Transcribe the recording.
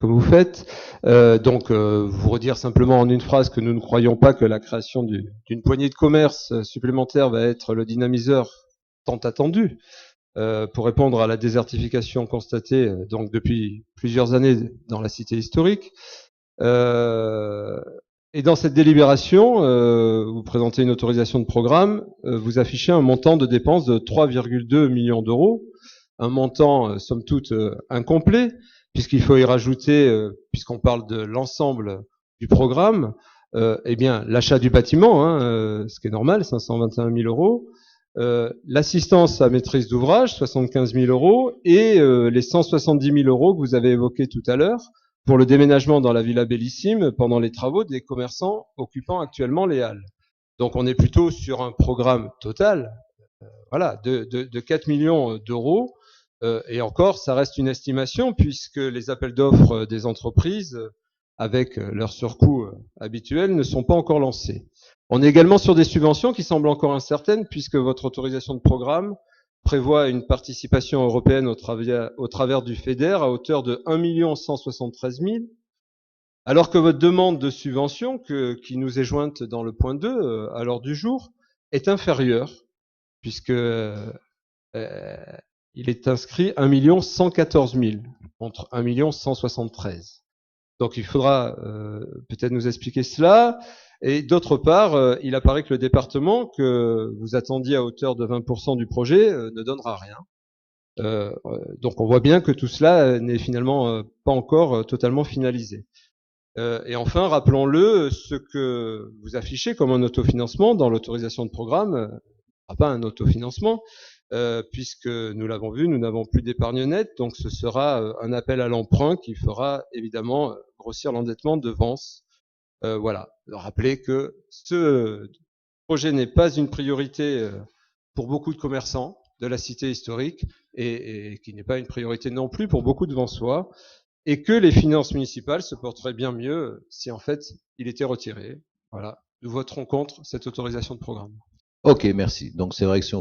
comme vous faites. Vous redire simplement en une phrase que nous ne croyons pas que la création d'une poignée de commerces supplémentaire va être le dynamiseur tant attendu pour répondre à la désertification constatée donc depuis plusieurs années dans la cité historique. Et dans cette délibération, vous présentez une autorisation de programme, vous affichez un montant de dépenses de 3,2 millions d'euros, un montant somme toute incomplet, puisqu'il faut y rajouter, puisqu'on parle de l'ensemble du programme, eh bien l'achat du bâtiment, ce qui est normal, 521 000 euros, l'assistance à maîtrise d'ouvrage, 75 000 euros, et les 170 000 euros que vous avez évoqués tout à l'heure, pour le déménagement dans la Villa Bellissime pendant les travaux des commerçants occupant actuellement les halles. Donc on est plutôt sur un programme total de 4 millions d'euros. Et encore, ça reste une estimation puisque les appels d'offres des entreprises, avec leur surcoût habituel, ne sont pas encore lancés. On est également sur des subventions qui semblent encore incertaines puisque votre autorisation de programme prévoit une participation européenne au travers du FEDER à hauteur de 1 173 000, alors que votre demande de subvention, qui nous est jointe dans le point 2 à l'ordre du jour, est inférieure, puisque il est inscrit 1 114 000 contre 1 173 000. Donc il faudra peut-être nous expliquer cela. Et d'autre part, il apparaît que le département que vous attendiez à hauteur de 20% du projet ne donnera rien. Donc on voit bien que tout cela n'est finalement pas encore totalement finalisé. Et enfin, rappelons-le, ce que vous affichez comme un autofinancement dans l'autorisation de programme ne sera pas un autofinancement, puisque nous l'avons vu, nous n'avons plus d'épargne nette, donc ce sera un appel à l'emprunt qui fera évidemment grossir l'endettement de Vence. Voilà, rappeler que ce projet n'est pas une priorité pour beaucoup de commerçants de la cité historique et qui n'est pas une priorité non plus pour beaucoup de Vensois, et que les finances municipales se porteraient bien mieux si en fait il était retiré. Voilà, nous voterons contre cette autorisation de programme. Ok, merci. Donc c'est vrai que si on